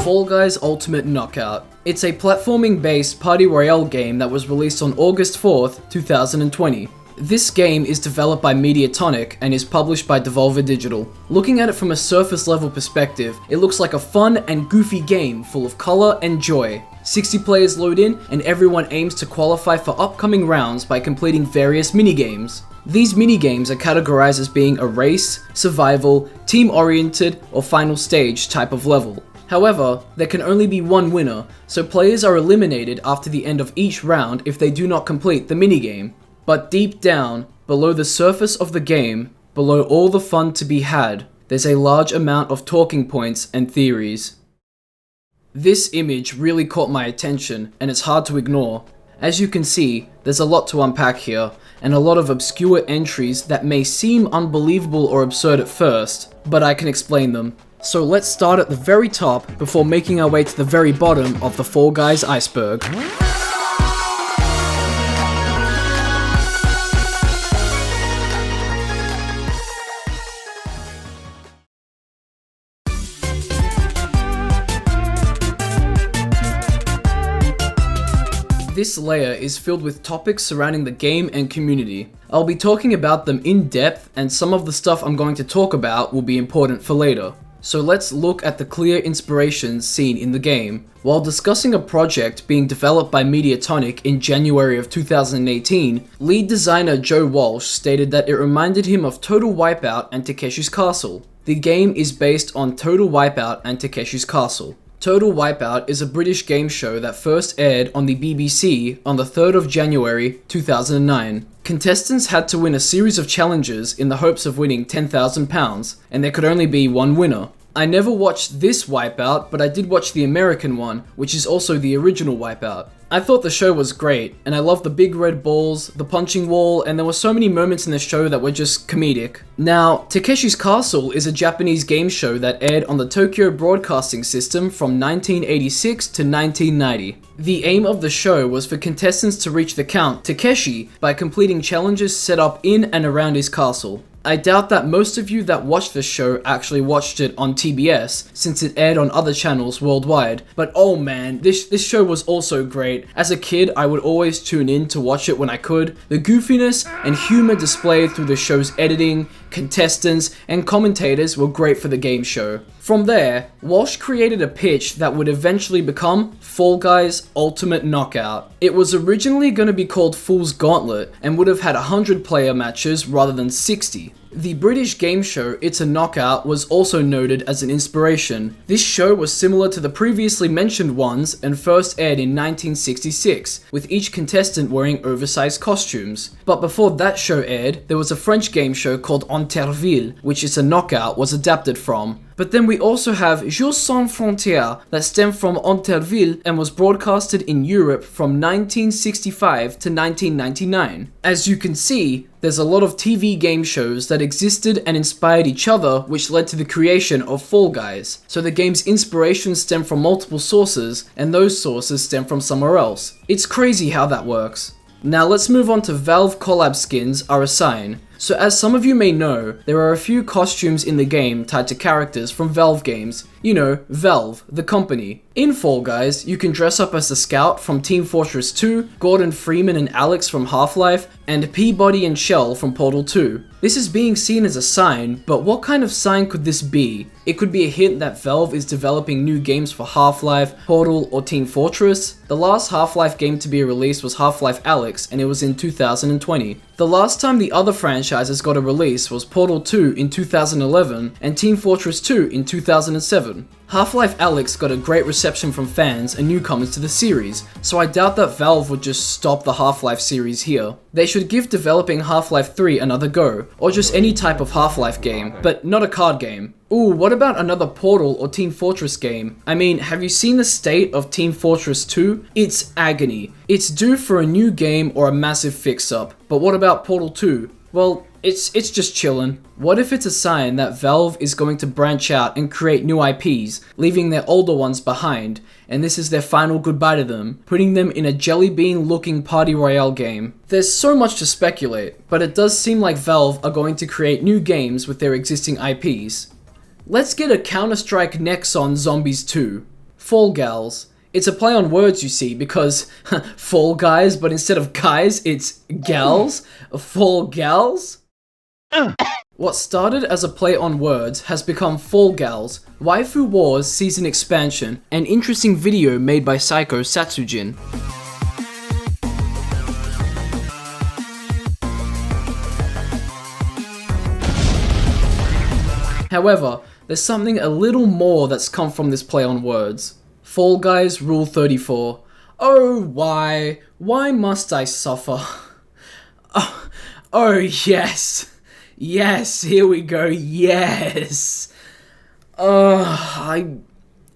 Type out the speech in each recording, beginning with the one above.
Fall Guys Ultimate Knockout. It's a platforming-based party royale game that was released on August 4th, 2020. This game is developed by Mediatonic and is published by Devolver Digital. Looking at it from a surface level perspective, it looks like a fun and goofy game full of color and joy. 60 players load in and everyone aims to qualify for upcoming rounds by completing various minigames. These minigames are categorized as being a race, survival, team-oriented, or final stage type of level. However, there can only be one winner, so players are eliminated after the end of each round if they do not complete the minigame. But deep down, below the surface of the game, below all the fun to be had, there's a large amount of talking points and theories. This image really caught my attention, and it's hard to ignore. As you can see, there's a lot to unpack here, and a lot of obscure entries that may seem unbelievable or absurd at first, but I can explain them. So let's start at the very top before making our way to the very bottom of the Fall Guys iceberg. This layer is filled with topics surrounding the game and community. I'll be talking about them in depth, and some of the stuff I'm going to talk about will be important for later. So let's look at the clear inspirations seen in the game. While discussing a project being developed by Mediatonic in January of 2018, lead designer Joe Walsh stated that it reminded him of Total Wipeout and Takeshi's Castle. The game is based on Total Wipeout and Takeshi's Castle. Total Wipeout is a British game show that first aired on the BBC on the 3rd of January 2009. Contestants had to win a series of challenges in the hopes of winning £10,000, and there could only be one winner. I never watched this Wipeout, but I did watch the American one, which is also the original Wipeout. I thought the show was great, and I loved the big red balls, the punching wall, and there were so many moments in the show that were just comedic. Now, Takeshi's Castle is a Japanese game show that aired on the Tokyo Broadcasting System from 1986 to 1990. The aim of the show was for contestants to reach the Count Takeshi by completing challenges set up in and around his castle. I doubt that most of you that watched this show actually watched it on TBS, since it aired on other channels worldwide, but oh man, this show was also great. As a kid, I would always tune in to watch it when I could. The goofiness and humor displayed through the show's editing, contestants, and commentators were great for the game show. From there, Walsh created a pitch that would eventually become Fall Guys Ultimate Knockout. It was originally going to be called Fool's Gauntlet and would have had 100 player matches rather than 60. The British game show It's a Knockout was also noted as an inspiration. This show was similar to the previously mentioned ones and first aired in 1966, with each contestant wearing oversized costumes. But before that show aired, there was a French game show called Interville, which It's a Knockout was adapted from. But then we also have Jeux Sans Frontières that stemmed from Interville and was broadcasted in Europe from 1965 to 1999. As you can see, there's a lot of TV game shows that existed and inspired each other, which led to the creation of Fall Guys. So the game's inspiration stemmed from multiple sources, and those sources stem from somewhere else. It's crazy how that works. Now let's move on to Valve collab skins are a sign. So as some of you may know, there are a few costumes in the game tied to characters from Valve games. You know, Valve, the company. In Fall Guys, you can dress up as the Scout from Team Fortress 2, Gordon Freeman and Alex from Half-Life, and Peabody and Shell from Portal 2. This is being seen as a sign, but what kind of sign could this be? It could be a hint that Valve is developing new games for Half-Life, Portal, or Team Fortress. The last Half-Life game to be released was Half-Life Alyx, and it was in 2020. The last time the other franchises got a release was Portal 2 in 2011 and Team Fortress 2 in 2007. Half-Life Alyx got a great reception from fans and newcomers to the series, so I doubt that Valve would just stop the Half-Life series here. They should give developing Half-Life 3 another go, or just any type of Half-Life game, but not a card game. Ooh, what about another Portal or Team Fortress game? I mean, have you seen the state of Team Fortress 2? It's agony. It's due for a new game or a massive fix-up. But what about Portal 2? Well, it's just chillin'. What if it's a sign that Valve is going to branch out and create new IPs, leaving their older ones behind, and this is their final goodbye to them, putting them in a jelly bean looking party royale game? There's so much to speculate, but it does seem like Valve are going to create new games with their existing IPs. Let's get a Counter-Strike Nexon Zombies 2. Fall Gals. It's a play on words, you see, because Fall Guys, but instead of guys, it's gals. Fall Gals. What started as a play on words has become Fall Gals, Waifu Wars Season Expansion, an interesting video made by Psycho Satsujin. However, there's something a little more that's come from this play on words. Fall Guys Rule 34. Oh, why? Why must I suffer? Oh yes. Yes, here we go, yes. I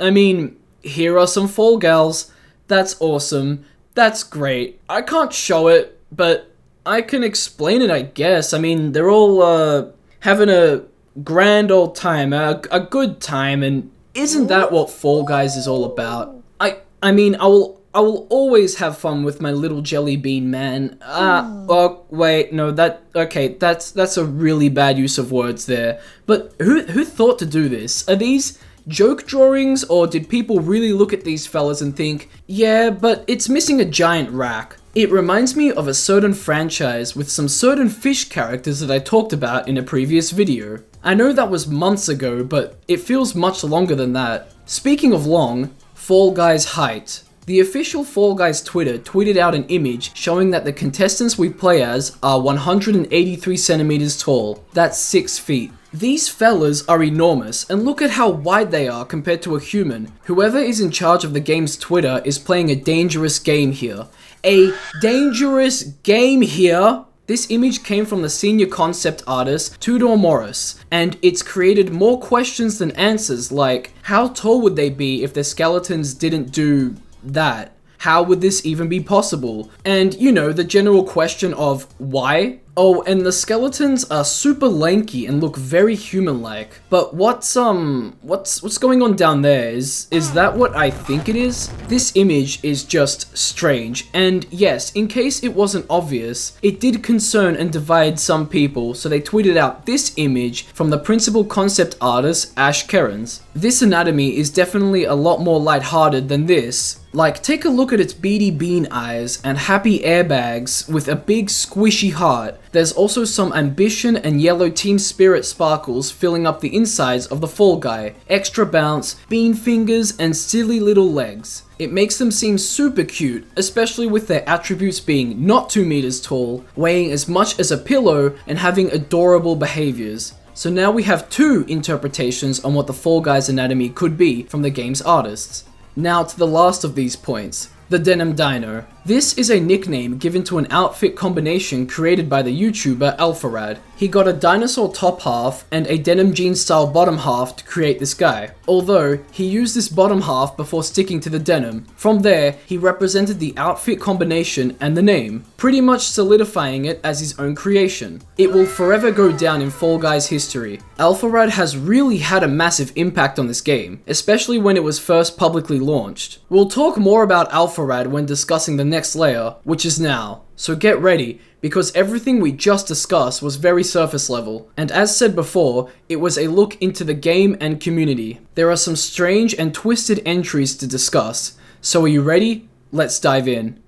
mean, here are some Fall Gals. That's awesome. That's great. I can't show it, but I can explain it, I guess. I mean, they're all, having a grand old time, a good time, and isn't that what Fall Guys is all about? I mean, I will always have fun with my little jelly bean man. Oh, wait, no, that's a really bad use of words there. But who thought to do this? Are these joke drawings, or did people really look at these fellas and think, yeah, but it's missing a giant rack? It reminds me of a certain franchise with some certain fish characters that I talked about in a previous video. I know that was months ago, but it feels much longer than that. Speaking of long, Fall Guys height. The official Fall Guys Twitter tweeted out an image showing that the contestants we play as are 183 centimeters tall. That's 6 feet. These fellas are enormous, and look at how wide they are compared to a human. Whoever is in charge of the game's Twitter is playing a dangerous game here. A dangerous game here! This image came from the senior concept artist Tudor Morris, and it's created more questions than answers, like, how tall would they be if their skeletons didn't do that? How would this even be possible? And, you know, the general question of why? Oh, and the skeletons are super lanky and look very human-like. But what's going on down there? Is that what I think it is? This image is just strange. And yes, in case it wasn't obvious, it did concern and divide some people, so they tweeted out this image from the principal concept artist, Ash Kerens. This anatomy is definitely a lot more lighthearted than this. Like, take a look at its beady bean eyes and happy airbags with a big squishy heart. There's also some ambition and yellow team spirit sparkles filling up the insides of the Fall Guy. Extra bounce, bean fingers, and silly little legs. It makes them seem super cute, especially with their attributes being not 2 meters tall, weighing as much as a pillow, and having adorable behaviors. So now we have 2 interpretations on what the Fall Guys anatomy could be from the game's artists. Now to the last of these points, the Denim Dino. This is a nickname given to an outfit combination created by the YouTuber Alpharad. He got a dinosaur top half and a denim jean style bottom half to create this guy, although he used this bottom half before sticking to the denim. From there, he represented the outfit combination and the name, pretty much solidifying it as his own creation. It will forever go down in Fall Guys history. Alpharad has really had a massive impact on this game, especially when it was first publicly launched. We'll talk more about Alpharad when discussing the next layer, which is now. So get ready, because everything we just discussed was very surface level, and as said before, it was a look into the game and community. There are some strange and twisted entries to discuss, so are you ready? Let's dive in.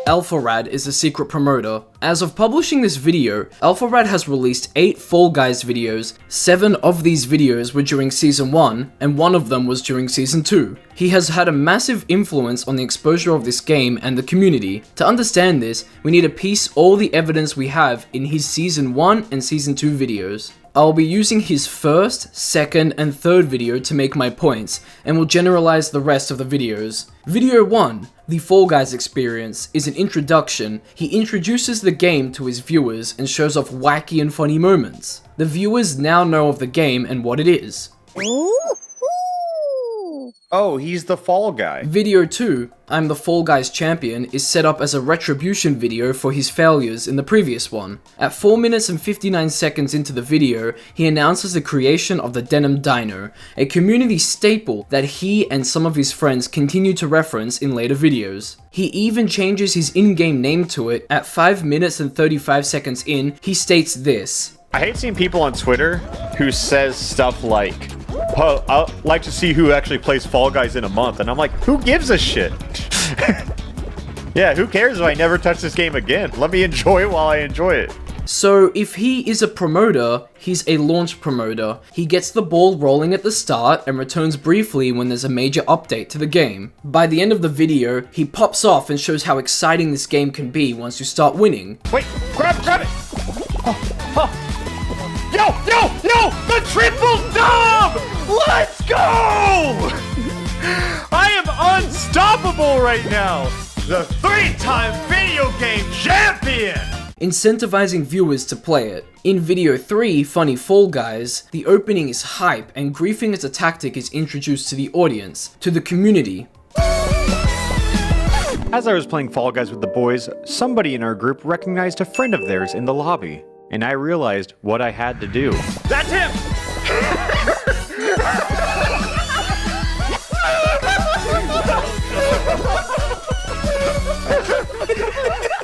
Alpharad is a secret promoter. As of publishing this video, Alpharad has released 8 Fall Guys videos. 7 of these videos were during Season 1, and 1 of them was during Season 2. He has had a massive influence on the exposure of this game and the community. To understand this, we need to piece all the evidence we have in his Season 1 and Season 2 videos. I'll be using his first, second, and third video to make my points, and will generalize the rest of the videos. Video 1, the Fall Guys experience, is an introduction. He introduces the game to his viewers and shows off wacky and funny moments. The viewers now know of the game and what it is. Oh, he's the Fall Guy. Video 2, I'm the Fall Guys champion, is set up as a retribution video for his failures in the previous one. At 4 minutes and 59 seconds into the video, he announces the creation of the Denim Dino, a community staple that he and some of his friends continue to reference in later videos. He even changes his in-game name to it. At 5 minutes and 35 seconds in, he states this. I hate seeing people on Twitter who says stuff like, oh, I'd like to see who actually plays Fall Guys in a month. And I'm like, who gives a shit? Yeah, who cares if I never touch this game again? Let me enjoy it while I enjoy it. So if he is a promoter, he's a launch promoter. He gets the ball rolling at the start and returns briefly when there's a major update to the game. By the end of the video, he pops off and shows how exciting this game can be once you start winning. Wait, grab it! Yo! The triple dub! Let's go! I am unstoppable right now! The 3-time video game champion! Incentivizing viewers to play it. In video 3, Funny Fall Guys, the opening is hype and griefing as a tactic is introduced to the audience, to the community. As I was playing Fall Guys with the boys, somebody in our group recognized a friend of theirs in the lobby, and I realized what I had to do. That's him!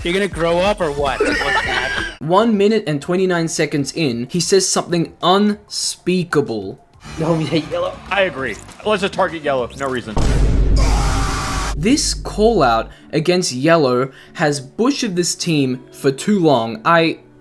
You're gonna grow up or what? What's that? 1 minute and 29 seconds in, he says something unspeakable. The homies hate yellow. I agree. Let's just target yellow, no reason. This call out against yellow has bushed this team for too long.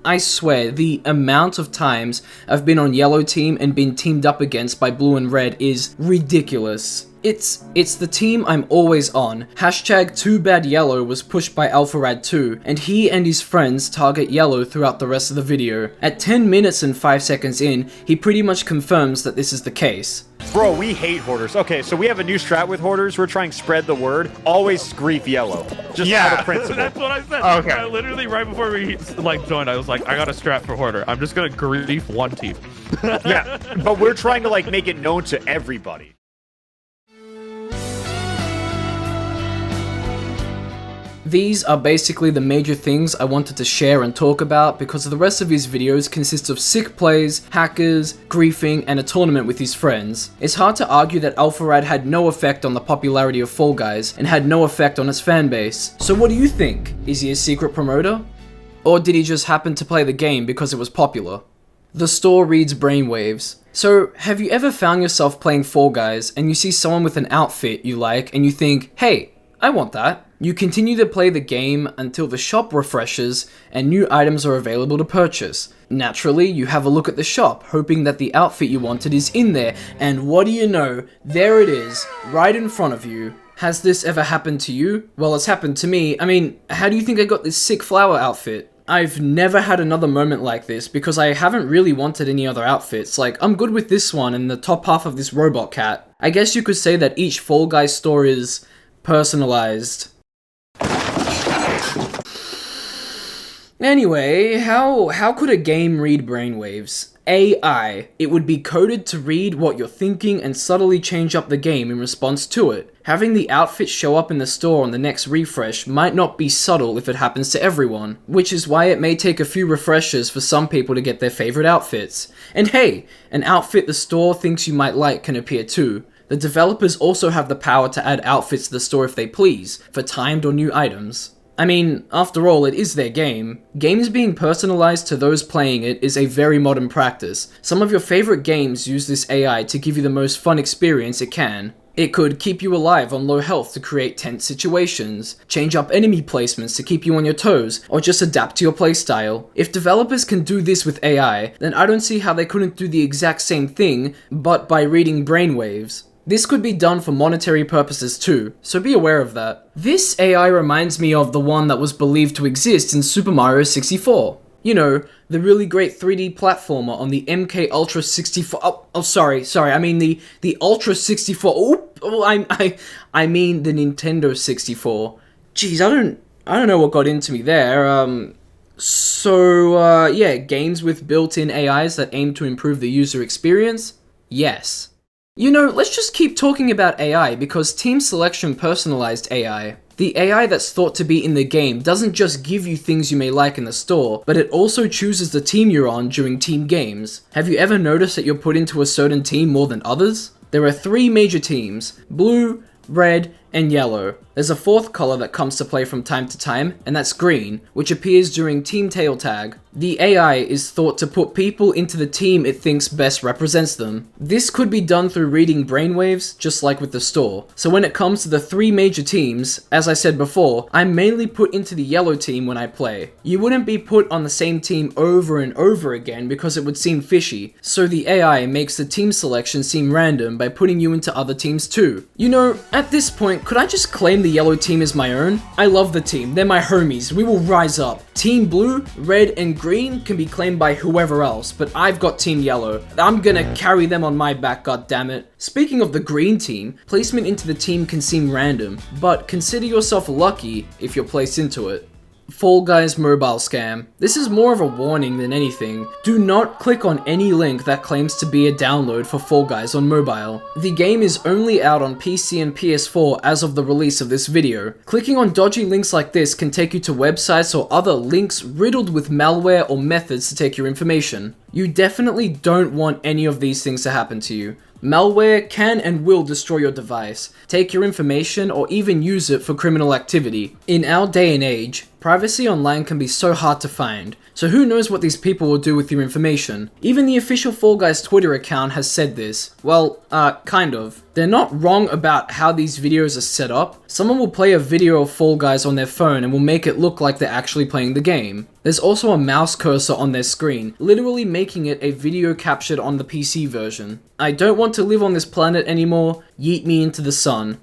I swear, the amount of times I've been on yellow team and been teamed up against by blue and red is ridiculous. It's the team I'm always on. Hashtag 2BadYellow was pushed by AlphaRad2, and he and his friends target yellow throughout the rest of the video. At 10 minutes and 5 seconds in, he pretty much confirms that this is the case. Bro, we hate hoarders. Okay, so we have a new strat with hoarders. We're trying to spread the word. Always grief yellow. Just out of principle. That's what I said. Okay. I literally, right before we joined, I was like, I got a strat for hoarder. I'm just gonna grief one team. Yeah, but we're trying to make it known to everybody. These are basically the major things I wanted to share and talk about because the rest of his videos consist of sick plays, hackers, griefing, and a tournament with his friends. It's hard to argue that AlphaRad had no effect on the popularity of Fall Guys and had no effect on its fanbase. So what do you think? Is he a secret promoter? Or did he just happen to play the game because it was popular? The store reads brainwaves. So, have you ever found yourself playing Fall Guys and you see someone with an outfit you like and you think, hey, I want that? You continue to play the game until the shop refreshes and new items are available to purchase. Naturally, you have a look at the shop, hoping that the outfit you wanted is in there, and what do you know, there it is, right in front of you. Has this ever happened to you? Well, it's happened to me. I mean, how do you think I got this sick flower outfit? I've never had another moment like this because I haven't really wanted any other outfits. Like, I'm good with this one and the top half of this robot cat. I guess you could say that each Fall Guys store is personalized. Anyway, how could a game read brainwaves? AI. It would be coded to read what you're thinking and subtly change up the game in response to it. Having the outfit show up in the store on the next refresh might not be subtle if it happens to everyone, which is why it may take a few refreshes for some people to get their favorite outfits. And hey, an outfit the store thinks you might like can appear too. The developers also have the power to add outfits to the store if they please, for timed or new items. I mean, after all, it is their game. Games being personalized to those playing it is a very modern practice. Some of your favorite games use this AI to give you the most fun experience it can. It could keep you alive on low health to create tense situations, change up enemy placements to keep you on your toes, or just adapt to your playstyle. If developers can do this with AI, then I don't see how they couldn't do the exact same thing, but by reading brainwaves. This could be done for monetary purposes too, so be aware of that. This AI reminds me of the one that was believed to exist in Super Mario 64. You know, the really great 3D platformer on the MK Ultra 64. Sorry, I mean the Ultra 64. I mean the Nintendo 64. Jeez, I don't know what got into me there. Yeah, games with built-in AIs that aim to improve the user experience? Yes. You know, let's just keep talking about AI because Team Selection personalized AI. The AI that's thought to be in the game doesn't just give you things you may like in the store, but it also chooses the team you're on during team games. Have you ever noticed that you're put into a certain team more than others? There are 3 major teams: blue, red, and yellow. There's a fourth color that comes to play from time to time, and that's green, which appears during team tail tag. The AI is thought to put people into the team it thinks best represents them. This could be done through reading brainwaves, just like with the store. So when it comes to the 3 major teams, as I said before, I'm mainly put into the yellow team when I play. You wouldn't be put on the same team over and over again because it would seem fishy, so the AI makes the team selection seem random by putting you into other teams too. You know, at this point, could I just claim the yellow team as my own? I love the team, they're my homies, we will rise up. Team blue, red, and green can be claimed by whoever else, but I've got team yellow. I'm gonna carry them on my back, goddammit. Speaking of the green team, placement into the team can seem random, but consider yourself lucky if you're placed into it. Fall Guys mobile scam. This is more of a warning than anything. Do not click on any link that claims to be a download for Fall Guys on mobile. The game is only out on PC and PS4 as of the release of this video. Clicking on dodgy links like this can take you to websites or other links riddled with malware or methods to take your information. You definitely don't want any of these things to happen to you. Malware can and will destroy your device, take your information, or even use it for criminal activity. In our day and age, privacy online can be so hard to find, so who knows what these people will do with your information. Even the official Fall Guys Twitter account has said this. Well, kind of. They're not wrong about how these videos are set up. Someone will play a video of Fall Guys on their phone and will make it look like they're actually playing the game. There's also a mouse cursor on their screen, literally making it a video captured on the PC version. I don't want to live on this planet anymore, yeet me into the sun.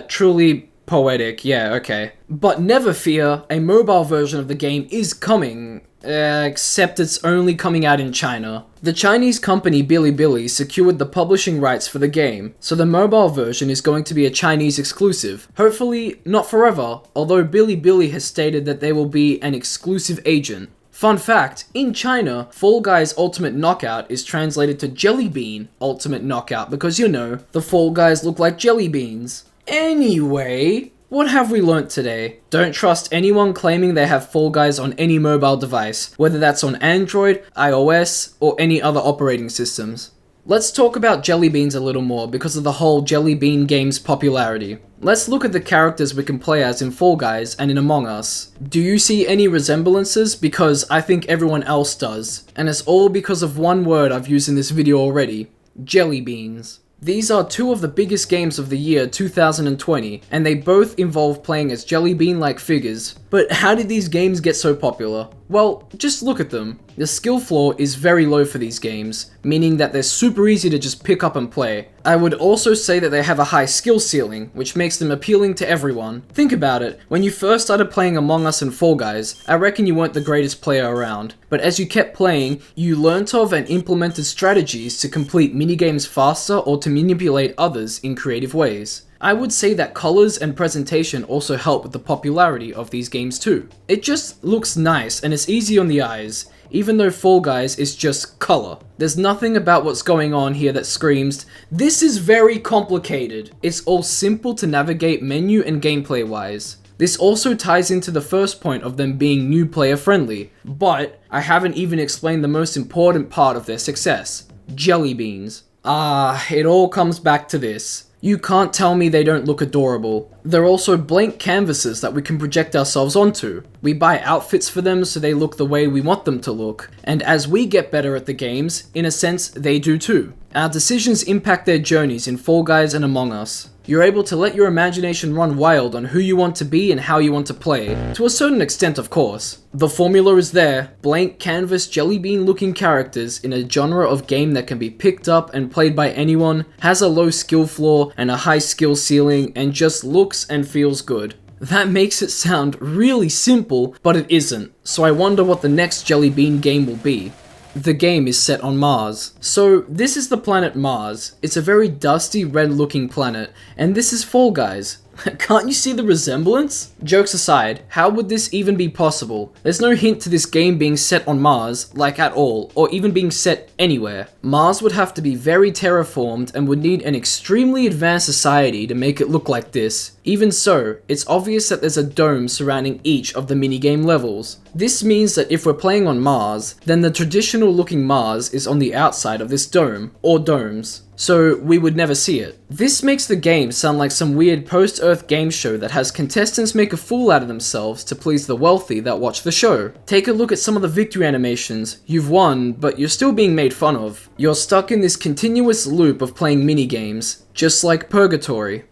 Truly poetic, yeah, okay. But never fear, a mobile version of the game is coming. Except it's only coming out in China. The Chinese company Bilibili secured the publishing rights for the game, so the mobile version is going to be a Chinese exclusive. Hopefully, not forever, although Bilibili has stated that they will be an exclusive agent. Fun fact, in China, Fall Guys Ultimate Knockout is translated to Jelly Bean Ultimate Knockout because, you know, the Fall Guys look like jelly beans. Anyway, what have we learnt today? Don't trust anyone claiming they have Fall Guys on any mobile device, whether that's on Android, iOS, or any other operating systems. Let's talk about jelly beans a little more because of the whole jelly bean game's popularity. Let's look at the characters we can play as in Fall Guys and in Among Us. Do you see any resemblances? Because I think everyone else does. And it's all because of one word I've used in this video already. Jelly beans. These are 2 of the biggest games of the year 2020, and they both involve playing as jelly bean-like figures. But how did these games get so popular? Well, just look at them. The skill floor is very low for these games, meaning that they're super easy to just pick up and play. I would also say that they have a high skill ceiling, which makes them appealing to everyone. Think about it, when you first started playing Among Us and Fall Guys, I reckon you weren't the greatest player around. But as you kept playing, you learnt of and implemented strategies to complete minigames faster or to manipulate others in creative ways. I would say that colors and presentation also help with the popularity of these games too. It just looks nice and it's easy on the eyes, even though Fall Guys is just color. There's nothing about what's going on here that screams, "This is very complicated." It's all simple to navigate menu and gameplay wise. This also ties into the first point of them being new player friendly, but I haven't even explained the most important part of their success. Jelly beans. It all comes back to this. You can't tell me they don't look adorable. They're also blank canvases that we can project ourselves onto. We buy outfits for them so they look the way we want them to look. And as we get better at the games, in a sense, they do too. Our decisions impact their journeys in Fall Guys and Among Us. You're able to let your imagination run wild on who you want to be and how you want to play, to a certain extent of course. The formula is there, blank canvas jelly bean looking characters in a genre of game that can be picked up and played by anyone, has a low skill floor and a high skill ceiling, and just looks and feels good. That makes it sound really simple, but it isn't, so I wonder what the next jelly bean game will be. The game is set on Mars. So this is the planet Mars. It's a very dusty red looking planet, and this is Fall Guys. Can't you see the resemblance? Jokes aside, how would this even be possible? There's no hint to this game being set on Mars, like at all, or even being set anywhere. Mars would have to be very terraformed and would need an extremely advanced society to make it look like this. Even so, it's obvious that there's a dome surrounding each of the minigame levels. This means that if we're playing on Mars, then the traditional looking Mars is on the outside of this dome, or domes. so we would never see it. This makes the game sound like some weird post-Earth game show that has contestants make a fool out of themselves to please the wealthy that watch the show. Take a look at some of the victory animations. You've won, but you're still being made fun of. You're stuck in this continuous loop of playing minigames, just like purgatory.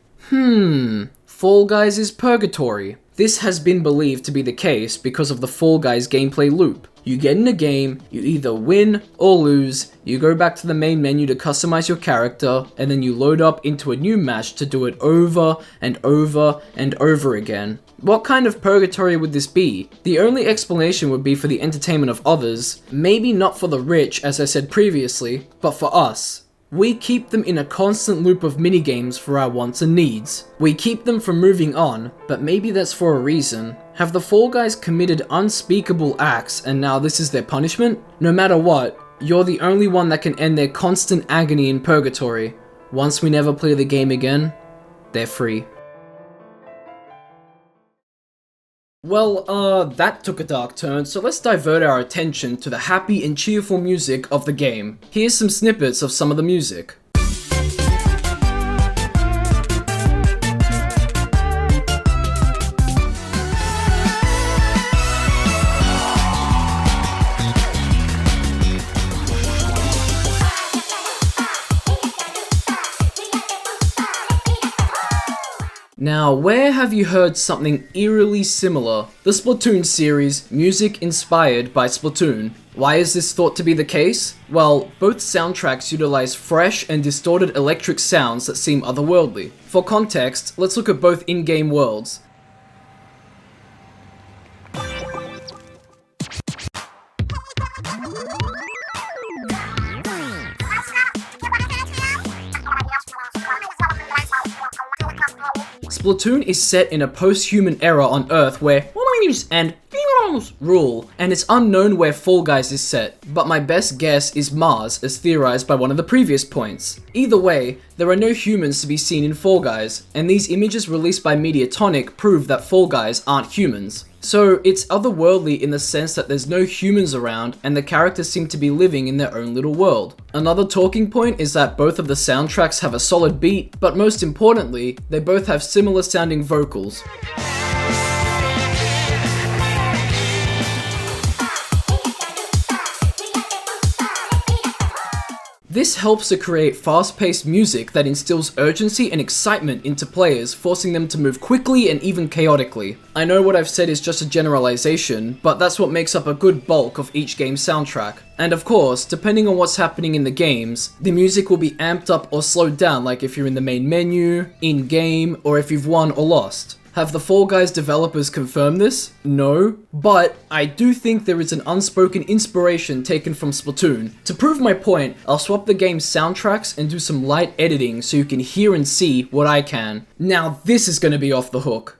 Fall Guys is purgatory. This has been believed to be the case because of the Fall Guys gameplay loop. You get in a game, you either win or lose, you go back to the main menu to customize your character, and then you load up into a new match to do it over and over and over again. What kind of purgatory would this be? The only explanation would be for the entertainment of others, maybe not for the rich as I said previously, but for us. We keep them in a constant loop of minigames for our wants and needs. We keep them from moving on, but maybe that's for a reason. Have the Fall Guys committed unspeakable acts and now this is their punishment? No matter what, you're the only one that can end their constant agony in purgatory. Once we never play the game again, they're free. Well, that took a dark turn, so let's divert our attention to the happy and cheerful music of the game. Here's some snippets of some of the music. Now, where have you heard something eerily similar? The Splatoon series, music inspired by Splatoon. Why is this thought to be the case? Well, both soundtracks utilize fresh and distorted electric sounds that seem otherworldly. For context, let's look at both in-game worlds. Splatoon is set in a post-human era on Earth where and rule, and it's unknown where Fall Guys is set, but my best guess is Mars, as theorized by one of the previous points. Either way, there are no humans to be seen in Fall Guys, and these images released by Mediatonic prove that Fall Guys aren't humans. So it's otherworldly in the sense that there's no humans around and the characters seem to be living in their own little world. Another talking point is that both of the soundtracks have a solid beat, but most importantly, they both have similar sounding vocals. This helps to create fast-paced music that instills urgency and excitement into players, forcing them to move quickly and even chaotically. I know what I've said is just a generalization, but that's what makes up a good bulk of each game's soundtrack. And of course, depending on what's happening in the games, the music will be amped up or slowed down, like if you're in the main menu, in-game, or if you've won or lost. Have the Fall Guys developers confirmed this? No, but I do think there is an unspoken inspiration taken from Splatoon. To prove my point, I'll swap the game's soundtracks and do some light editing so you can hear and see what I can. Now this is gonna be off the hook.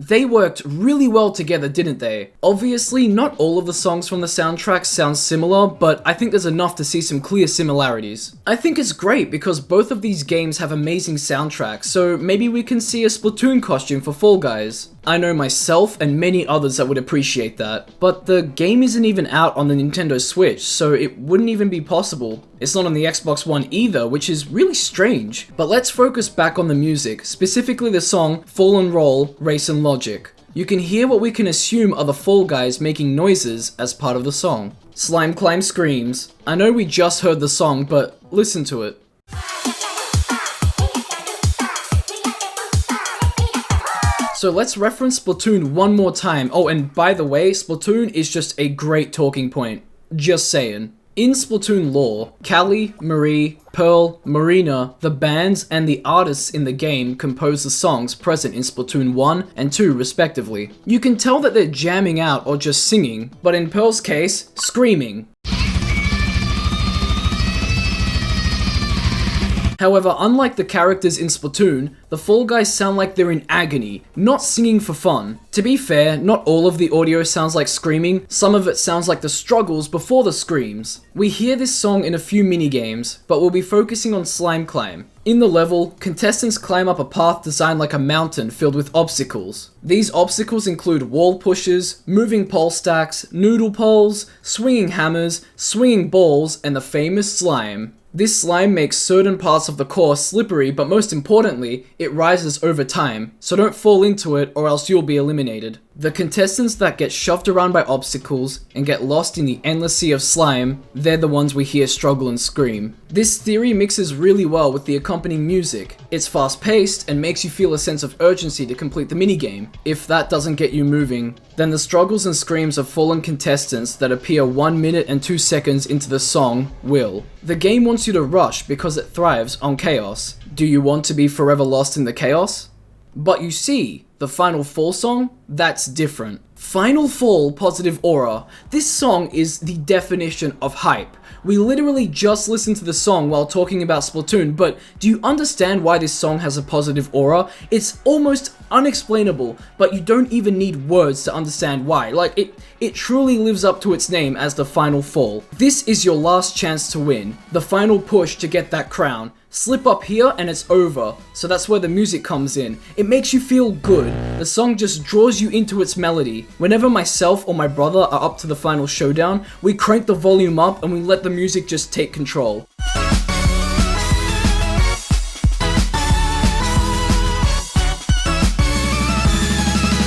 They worked really well together, didn't they? Obviously, not all of the songs from the soundtrack sound similar, but I think there's enough to see some clear similarities. I think it's great because both of these games have amazing soundtracks, so maybe we can see a Splatoon costume for Fall Guys. I know myself and many others that would appreciate that, but the game isn't even out on the Nintendo Switch, so it wouldn't even be possible. It's not on the Xbox One either, which is really strange. But let's focus back on the music, specifically the song Fall and Roll, Race and Logic. You can hear what we can assume are the Fall Guys making noises as part of the song. Slime Climb screams. I know we just heard the song, but listen to it. So let's reference Splatoon one more time. Oh, and by the way, Splatoon is just a great talking point. Just saying. In Splatoon lore, Callie, Marie, Pearl, Marina, the bands, and the artists in the game compose the songs present in Splatoon 1 and 2 respectively. You can tell that they're jamming out or just singing, but in Pearl's case, screaming. However, unlike the characters in Splatoon, the Fall Guys sound like they're in agony, not singing for fun. To be fair, not all of the audio sounds like screaming, some of it sounds like the struggles before the screams. We hear this song in a few minigames, but we'll be focusing on Slime Climb. In the level, contestants climb up a path designed like a mountain filled with obstacles. These obstacles include wall pushes, moving pole stacks, noodle poles, swinging hammers, swinging balls, and the famous slime. This slime makes certain parts of the course slippery, but most importantly, it rises over time, so don't fall into it or else you'll be eliminated. The contestants that get shoved around by obstacles and get lost in the endless sea of slime, they're the ones we hear struggle and scream. This theory mixes really well with the accompanying music. It's fast-paced and makes you feel a sense of urgency to complete the minigame. If that doesn't get you moving, then the struggles and screams of fallen contestants that appear 1 minute and 2 seconds into the song will. The game wants you to rush because it thrives on chaos. Do you want to be forever lost in the chaos? But you see, the Final Fall song? That's different. Final Fall Positive Aura. This song is the definition of hype. We literally just listened to the song while talking about Splatoon, but do you understand why this song has a positive aura? It's almost unexplainable, but you don't even need words to understand why. Like, it truly lives up to its name as the Final Fall. This is your last chance to win, the final push to get that crown. Slip up here and it's over, so that's where the music comes in. It makes you feel good. The song just draws you into its melody. Whenever myself or my brother are up to the final showdown, we crank the volume up and we let the music just take control.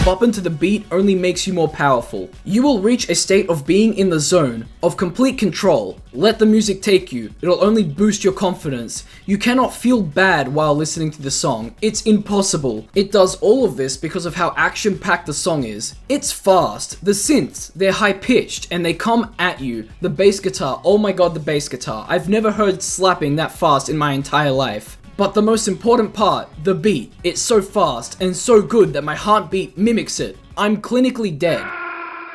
Bopping to the beat only makes you more powerful. You will reach a state of being in the zone, of complete control. Let the music take you. It'll only boost your confidence. You cannot feel bad while listening to the song. It's impossible. It does all of this because of how action-packed the song is. It's fast. The synths, they're high-pitched and they come at you. The bass guitar, oh my god, the bass guitar. I've never heard slapping that fast in my entire life. But the most important part, the beat. It's so fast and so good that my heartbeat mimics it. I'm clinically dead.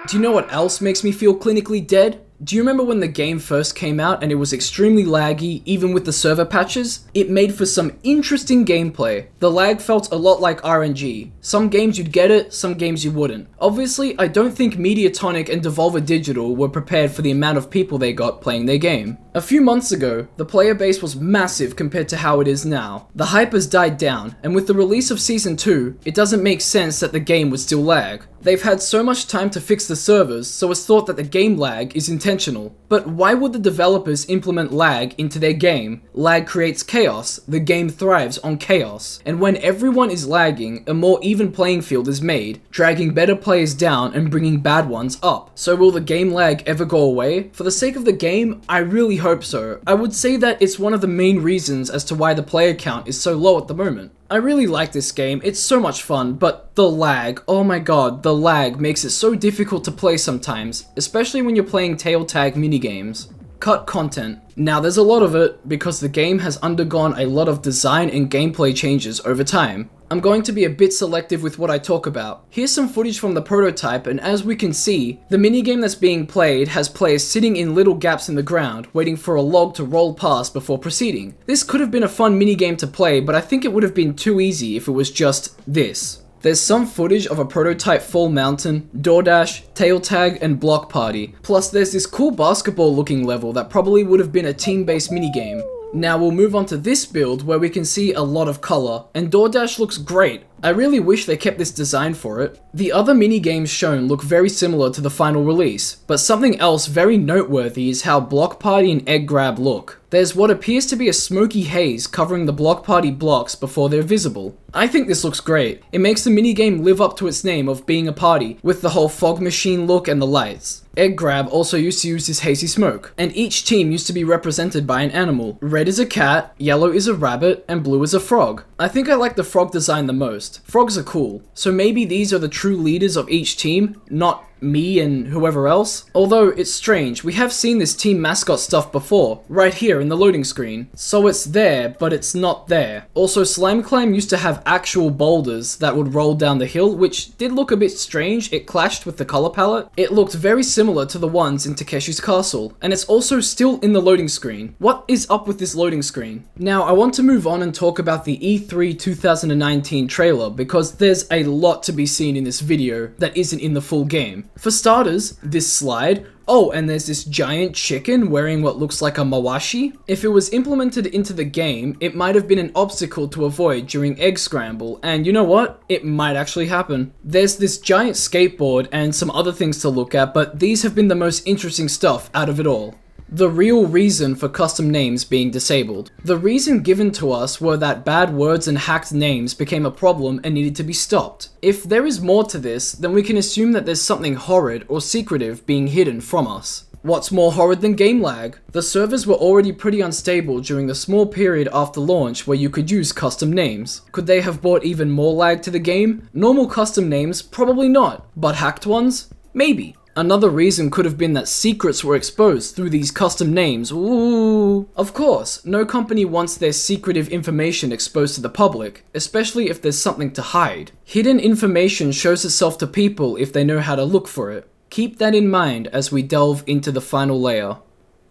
Do you know what else makes me feel clinically dead? Do you remember when the game first came out and it was extremely laggy, even with the server patches? It made for some interesting gameplay. The lag felt a lot like RNG. Some games you'd get it, some games you wouldn't. Obviously, I don't think Mediatonic and Devolver Digital were prepared for the amount of people they got playing their game. A few months ago, the player base was massive compared to how it is now. The hype has died down, and with the release of Season 2, it doesn't make sense that the game would still lag. They've had so much time to fix the servers, so it's thought that the game lag is intentional. But why would the developers implement lag into their game? Lag creates chaos, the game thrives on chaos. And when everyone is lagging, a more even playing field is made, dragging better players down and bringing bad ones up. So will the game lag ever go away? For the sake of the game, I really hope so. I would say that it's one of the main reasons as to why the player count is so low at the moment. I really like this game, it's so much fun, but the lag, oh my god, the lag makes it so difficult to play sometimes, especially when you're playing tail tag minigames. Cut content. Now there's a lot of it, because the game has undergone a lot of design and gameplay changes over time. I'm going to be a bit selective with what I talk about. Here's some footage from the prototype, and as we can see, the minigame that's being played has players sitting in little gaps in the ground, waiting for a log to roll past before proceeding. This could have been a fun minigame to play, but I think it would have been too easy if it was just this. There's some footage of a prototype Fall Mountain, DoorDash, Tail Tag, and Block Party. Plus there's this cool basketball looking level that probably would have been a team-based minigame. Now we'll move on to this build where we can see a lot of color, and DoorDash looks great. I really wish they kept this design for it. The other minigames shown look very similar to the final release, but something else very noteworthy is how Block Party and Egg Grab look. There's what appears to be a smoky haze covering the Block Party blocks before they're visible. I think this looks great. It makes the minigame live up to its name of being a party, with the whole fog machine look and the lights. Egg Grab also used to use this hazy smoke, and each team used to be represented by an animal. Red is a cat, yellow is a rabbit, and blue is a frog. I think I like the frog design the most. Frogs are cool, so maybe these are the true leaders of each team, not me and whoever else. Although it's strange, we have seen this team mascot stuff before, right here in the loading screen. So it's there, but it's not there. Also, Slime Climb used to have actual boulders that would roll down the hill, which did look a bit strange. It clashed with the color palette. It looked very similar to the ones in Takeshi's Castle, and it's also still in the loading screen. What is up with this loading screen? Now, I want to move on and talk about the E3 2019 trailer, because there's a lot to be seen in this video that isn't in the full game. For starters, this slide. Oh, and there's this giant chicken wearing what looks like a mawashi. If it was implemented into the game, it might have been an obstacle to avoid during Egg Scramble, and you know what? It might actually happen. There's this giant skateboard and some other things to look at, but these have been the most interesting stuff out of it all. The real reason for custom names being disabled. The reason given to us were that bad words and hacked names became a problem and needed to be stopped. If there is more to this, then we can assume that there's something horrid or secretive being hidden from us. What's more horrid than game lag? The servers were already pretty unstable during the small period after launch where you could use custom names. Could they have brought even more lag to the game? Normal custom names? Probably not. But hacked ones? Maybe. Another reason could have been that secrets were exposed through these custom names. Ooh. Of course, no company wants their secretive information exposed to the public, especially if there's something to hide. Hidden information shows itself to people if they know how to look for it. Keep that in mind as we delve into the final layer.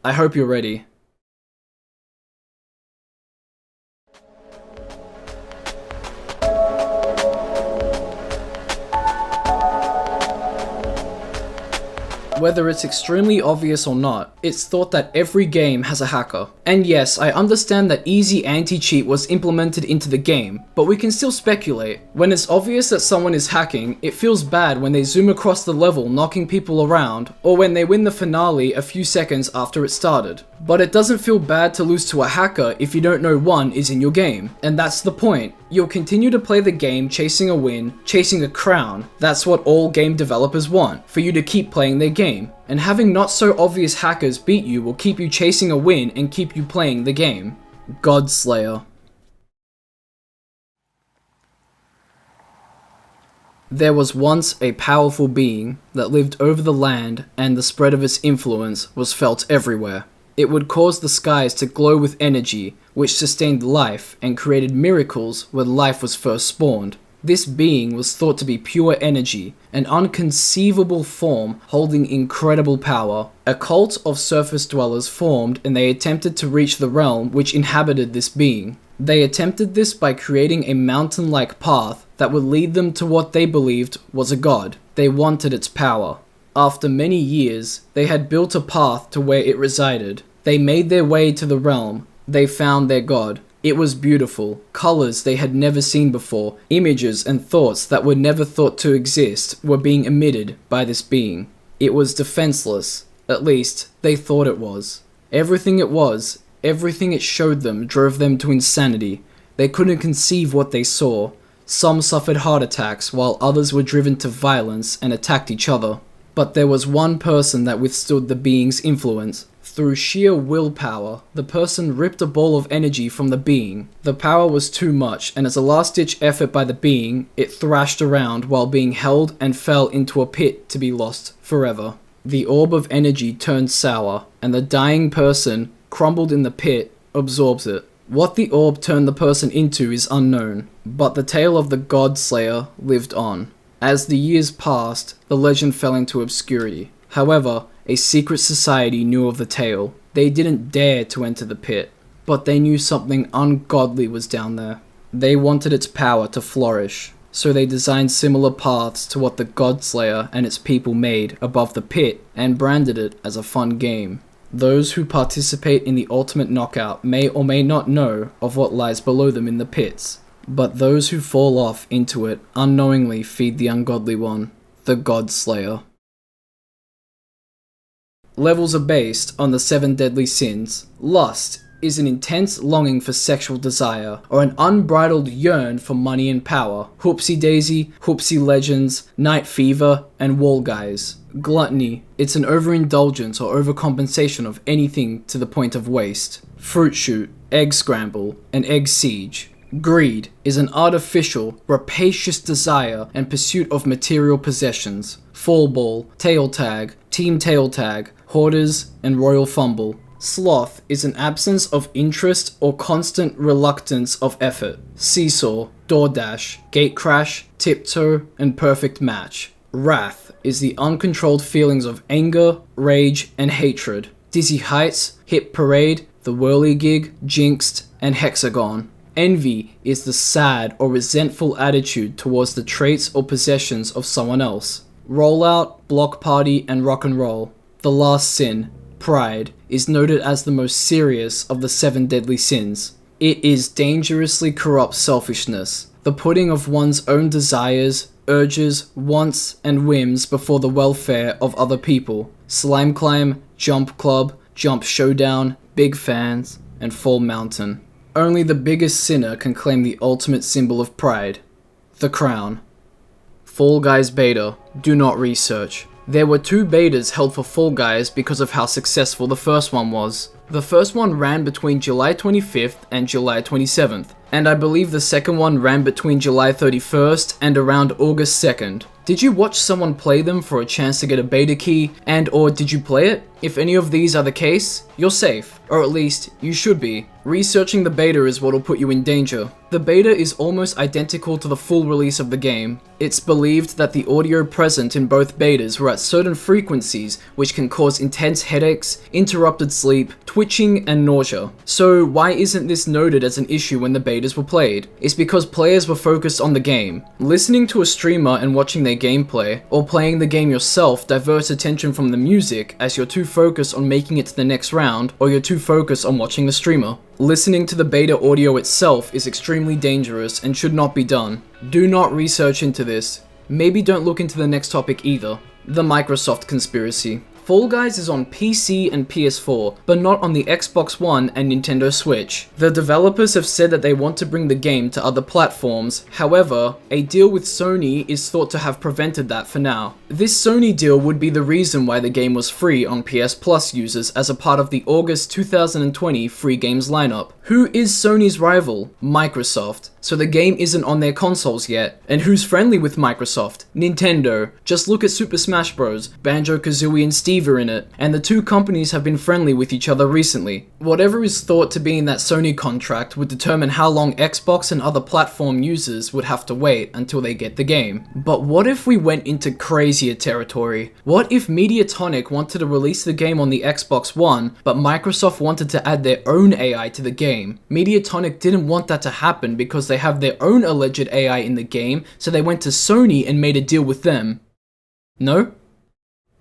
I hope you're ready. Whether it's extremely obvious or not, it's thought that every game has a hacker. And yes, I understand that easy anti-cheat was implemented into the game, but we can still speculate. When it's obvious that someone is hacking, it feels bad when they zoom across the level knocking people around, or when they win the finale a few seconds after it started. But it doesn't feel bad to lose to a hacker if you don't know one is in your game. And that's the point. You'll continue to play the game chasing a win, chasing a crown. That's what all game developers want, for you to keep playing their game. And having not so obvious hackers beat you will keep you chasing a win and keep you playing the game. Godslayer. There was once a powerful being that lived over the land, and the spread of its influence was felt everywhere. It would cause the skies to glow with energy, which sustained life and created miracles where life was first spawned. This being was thought to be pure energy, an unconceivable form holding incredible power. A cult of surface dwellers formed, and they attempted to reach the realm which inhabited this being. They attempted this by creating a mountain-like path that would lead them to what they believed was a god. They wanted its power. After many years, they had built a path to where it resided. They made their way to the realm. They found their god. It was beautiful, colors they had never seen before, images and thoughts that were never thought to exist were being emitted by this being. It was defenseless, at least they thought it was. Everything it was, everything it showed them drove them to insanity. They couldn't conceive what they saw. Some suffered heart attacks while others were driven to violence and attacked each other. But there was one person that withstood the being's influence. Through sheer willpower, the person ripped a ball of energy from the being. The power was too much, and as a last-ditch effort by the being, it thrashed around while being held and fell into a pit to be lost forever. The orb of energy turned sour, and the dying person, crumbled in the pit, absorbs it. What the orb turned the person into is unknown, but the tale of the God-Slayer lived on. As the years passed, the legend fell into obscurity. However, a secret society knew of the tale. They didn't dare to enter the pit, but they knew something ungodly was down there. They wanted its power to flourish. so they designed similar paths to what the Godslayer and its people made above the pit and branded it as a fun game. Those who participate in the ultimate knockout may or may not know of what lies below them in the pits, but those who fall off into it unknowingly feed the ungodly one, the Godslayer. Levels are based on the 7 deadly sins. Lust is an intense longing for sexual desire, or an unbridled yearn for money and power. Whoopsie daisy, whoopsie legends, night fever, and wall guys. Gluttony, it's an overindulgence or overcompensation of anything to the point of waste. Fruit shoot, egg scramble, and egg siege. Greed is an artificial, rapacious desire and pursuit of material possessions. Fall ball, tail tag, team tail tag, hoarders, and royal fumble. Sloth is an absence of interest or constant reluctance of effort. Seesaw, DoorDash, gate crash, tiptoe, and perfect match. Wrath is the uncontrolled feelings of anger, rage, and hatred. Dizzy heights, hit parade, the whirligig, jinxed, and hexagon. Envy is the sad or resentful attitude towards the traits or possessions of someone else. Rollout, block party, and rock and roll. The last sin, pride, is noted as the most serious of the 7 deadly sins. It is dangerously corrupt selfishness, the putting of one's own desires, urges, wants, and whims before the welfare of other people. Slime climb, jump club, jump showdown, big fans, and fall mountain. Only the biggest sinner can claim the ultimate symbol of pride, the crown. Fall Guys beta, do not research. There were 2 betas held for Fall Guys because of how successful the first one was. The first one ran between July 25th and July 27th, and I believe the second one ran between July 31st and around August 2nd. Did you watch someone play them for a chance to get a beta key, and or did you play it? If any of these are the case, you're safe, or at least you should be. Researching the beta is what'll put you in danger. The beta is almost identical to the full release of the game. It's believed that the audio present in both betas were at certain frequencies which can cause intense headaches, interrupted sleep, twitching, and nausea. So why isn't this noted as an issue when the betas were played? It's because players were focused on the game. Listening to a streamer and watching their gameplay, or playing the game yourself diverts attention from the music as you're too focused on making it to the next round, or you're too focused on watching the streamer. Listening to the beta audio itself is extremely dangerous and should not be done. Do not research into this. Maybe don't look into the next topic either. The Microsoft conspiracy. Fall Guys is on PC and PS4, but not on the Xbox One and Nintendo Switch. The developers have said that they want to bring the game to other platforms. However, a deal with Sony is thought to have prevented that for now. This Sony deal would be the reason why the game was free on PS Plus users as a part of the August 2020 free games lineup. Who is Sony's rival? Microsoft. So the game isn't on their consoles yet. And who's friendly with Microsoft? Nintendo. Just look at Super Smash Bros. Banjo-Kazooie and Steve are in it, and the 2 companies have been friendly with each other recently. Whatever is thought to be in that Sony contract would determine how long Xbox and other platform users would have to wait until they get the game. But what if we went into crazier territory? What if Mediatonic wanted to release the game on the Xbox One, but Microsoft wanted to add their own AI to the game? Mediatonic didn't want that to happen because they have their own alleged AI in the game, so they went to Sony and made a deal with them. No?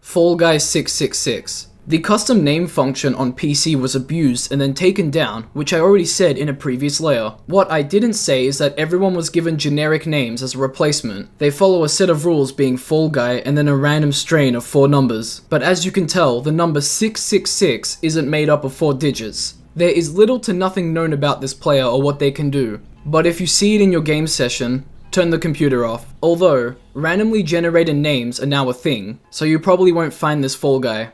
Fall Guys 666. The custom name function on PC was abused and then taken down, which I already said in a previous layer. What I didn't say is that everyone was given generic names as a replacement. They follow a set of rules being Fall Guy and then a random strain of 4 numbers. But as you can tell, the number 666 isn't made up of 4 digits. There is little to nothing known about this player or what they can do. But if you see it in your game session, turn the computer off. Although, randomly generated names are now a thing, so you probably won't find this Fall Guy.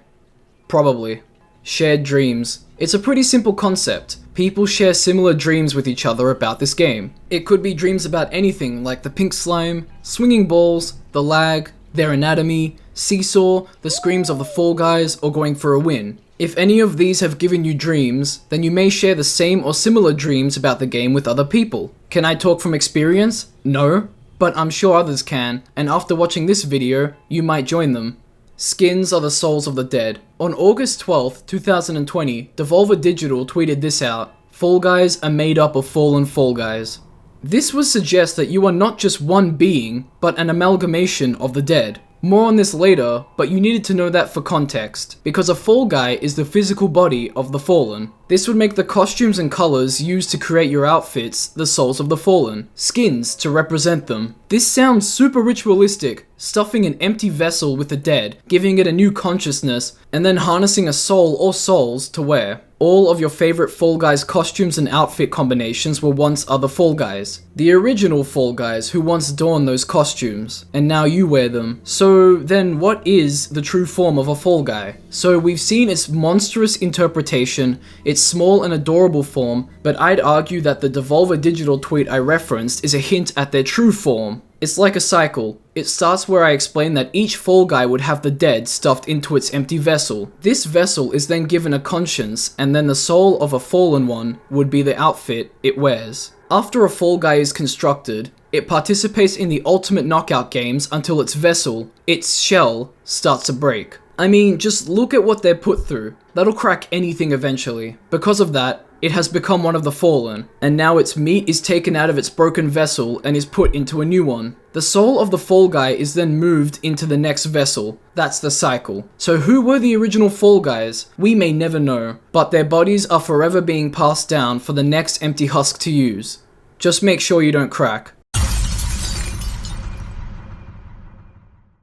Probably. Shared dreams. It's a pretty simple concept. People share similar dreams with each other about this game. It could be dreams about anything like the pink slime, swinging balls, the lag, their anatomy, seesaw, the screams of the Fall Guys, or going for a win. If any of these have given you dreams, then you may share the same or similar dreams about the game with other people. Can I talk from experience? No, but I'm sure others can, and after watching this video, you might join them. Skins are the souls of the dead. On August 12th, 2020, Devolver Digital tweeted this out: Fall Guys are made up of fallen Fall Guys. This would suggest that you are not just one being, but an amalgamation of the dead. More on this later, but you needed to know that for context, because a fall guy is the physical body of the fallen. This would make the costumes and colors used to create your outfits the souls of the fallen, skins to represent them. This sounds super ritualistic, stuffing an empty vessel with the dead, giving it a new consciousness, and then harnessing a soul or souls to wear. All of your favorite Fall Guys costumes and outfit combinations were once other Fall Guys. The original Fall Guys who once donned those costumes, and now you wear them. So then what is the true form of a Fall Guy? So we've seen its monstrous interpretation, its small and adorable form, but I'd argue that the Devolver Digital tweet I referenced is a hint at their true form. It's like a cycle. It starts where I explain that each Fall Guy would have the dead stuffed into its empty vessel. This vessel is then given a conscience, and then the soul of a fallen one would be the outfit it wears. After a Fall Guy is constructed, it participates in the ultimate knockout games until its vessel, its shell, starts to break. I mean, just look at what they're put through. That'll crack anything eventually. Because of that, it has become one of the fallen, and now its meat is taken out of its broken vessel and is put into a new one. The soul of the Fall Guy is then moved into the next vessel. That's the cycle. So who were the original Fall Guys? We may never know, but their bodies are forever being passed down for the next empty husk to use. Just make sure you don't crack.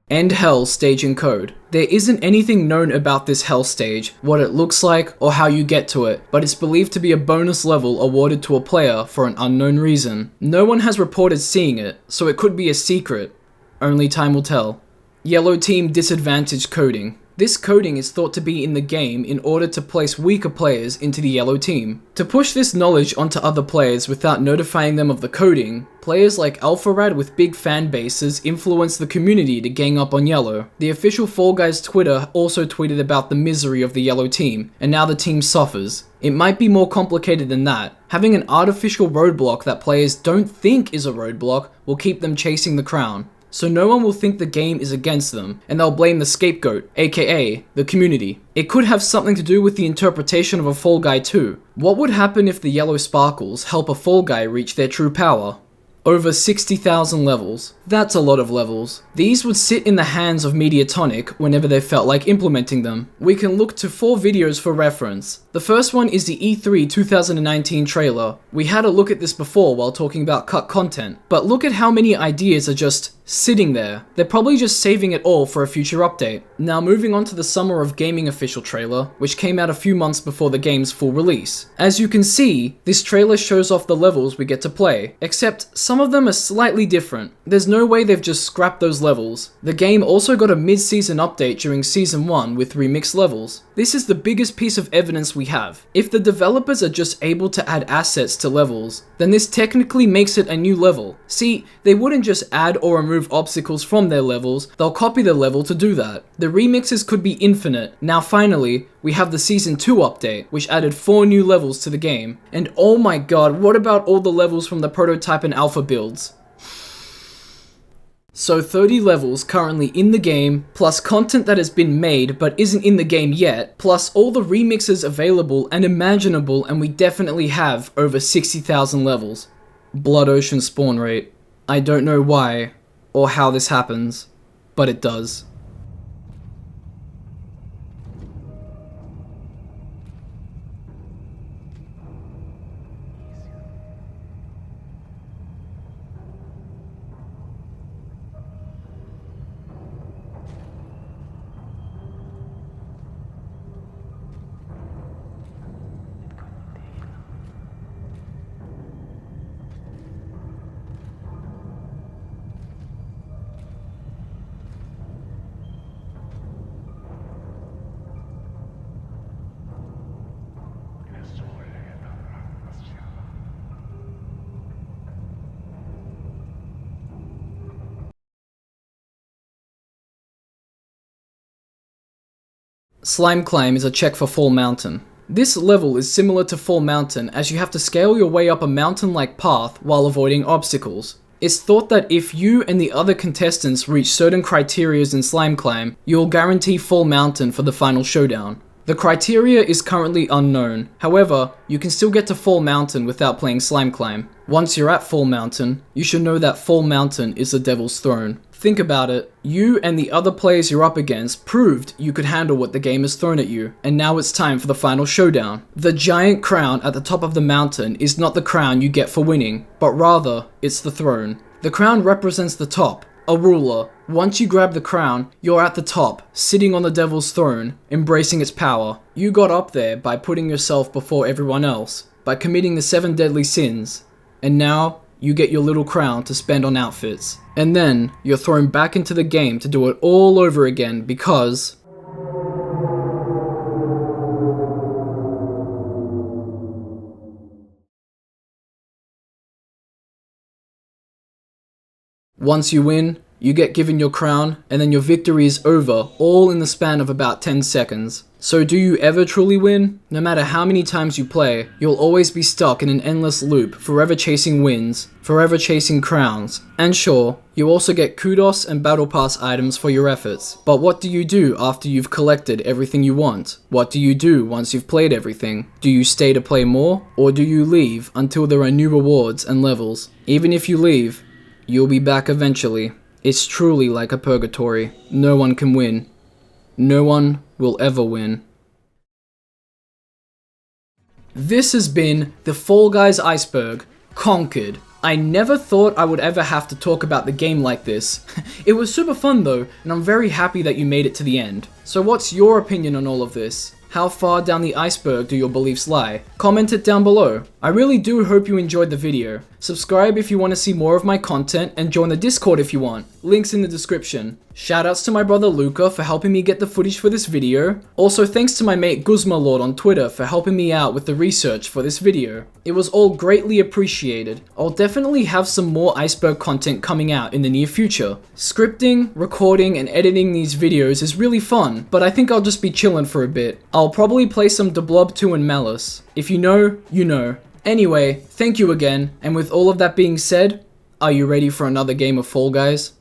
End Hell staging code. There isn't anything known about this Hell stage, what it looks like, or how you get to it, but it's believed to be a bonus level awarded to a player for an unknown reason. No one has reported seeing it, so it could be a secret. Only time will tell. Yellow Team disadvantage coding. This coding is thought to be in the game in order to place weaker players into the yellow team. To push this knowledge onto other players without notifying them of the coding, players like AlphaRad with big fan bases influence the community to gang up on yellow. The official Fall Guys Twitter also tweeted about the misery of the yellow team, and now the team suffers. It might be more complicated than that. Having an artificial roadblock that players don't think is a roadblock will keep them chasing the crown. So no one will think the game is against them, and they'll blame the scapegoat, aka the community. It could have something to do with the interpretation of a Fall Guy too. What would happen if the yellow sparkles help a Fall Guy reach their true power? Over 60,000 levels. That's a lot of levels. These would sit in the hands of Mediatonic whenever they felt like implementing them. We can look to 4 videos for reference. The first one is the E3 2019 trailer. We had a look at this before while talking about cut content, but look at how many ideas are just sitting there. They're probably just saving it all for a future update. Now moving on to the Summer of Gaming official trailer, which came out a few months before the game's full release. As you can see, this trailer shows off the levels we get to play, except some of them are slightly different. There's no way they've just scrapped those levels. The game also got a mid-season update during Season 1 with remixed levels. This is the biggest piece of evidence we have. If the developers are just able to add assets to levels, then this technically makes it a new level. See, they wouldn't just add or remove obstacles from their levels, they'll copy the level to do that. The remixes could be infinite. Now finally, we have the Season 2 update, which added 4 new levels to the game. And oh my god, what about all the levels from the prototype and alpha builds? So 30 levels currently in the game, plus content that has been made but isn't in the game yet, plus all the remixes available and imaginable, and we definitely have over 60,000 levels. Blood Ocean spawn rate. I don't know why or how this happens, but it does. Slime Climb is a check for Fall Mountain. This level is similar to Fall Mountain as you have to scale your way up a mountain-like path while avoiding obstacles. It's thought that if you and the other contestants reach certain criterias in Slime Climb, you'll guarantee Fall Mountain for the final showdown. The criteria is currently unknown. However, you can still get to Fall Mountain without playing Slime Climb. Once you're at Fall Mountain, you should know that Fall Mountain is the Devil's Throne. Think about it. You and the other players you're up against proved you could handle what the game has thrown at you, and now it's time for the final showdown. The giant crown at the top of the mountain is not the crown you get for winning, but rather, it's the throne. The crown represents the top, a ruler. Once you grab the crown, you're at the top, sitting on the Devil's Throne, embracing its power. You got up there by putting yourself before everyone else, by committing the 7 deadly sins, and now you get your little crown to spend on outfits. And then, you're thrown back into the game to do it all over again because... once you win, you get given your crown, and then your victory is over, all in the span of about 10 seconds. So do you ever truly win? No matter how many times you play, you'll always be stuck in an endless loop, forever chasing wins, forever chasing crowns. And sure, you also get kudos and battle pass items for your efforts. But what do you do after you've collected everything you want? What do you do once you've played everything? Do you stay to play more? Or do you leave until there are new rewards and levels? Even if you leave, you'll be back eventually. It's truly like a purgatory. No one can win. No one will ever win. This has been the Fall Guys Iceberg, conquered. I never thought I would ever have to talk about the game like this. It was super fun though, and I'm very happy that you made it to the end. So what's your opinion on all of this? How far down the iceberg do your beliefs lie? Comment it down below. I really do hope you enjoyed the video. Subscribe if you want to see more of my content, and join the Discord if you want. Links in the description. Shoutouts to my brother Luca for helping me get the footage for this video. Also thanks to my mate guzmalord on Twitter for helping me out with the research for this video. It was all greatly appreciated. I'll definitely have some more Iceberg content coming out in the near future. Scripting, recording, and editing these videos is really fun, but I think I'll just be chilling for a bit. I'll probably play some Deblob 2 and Malice. If you know, you know. Anyway, thank you again, and with all of that being said, are you ready for another game of Fall Guys?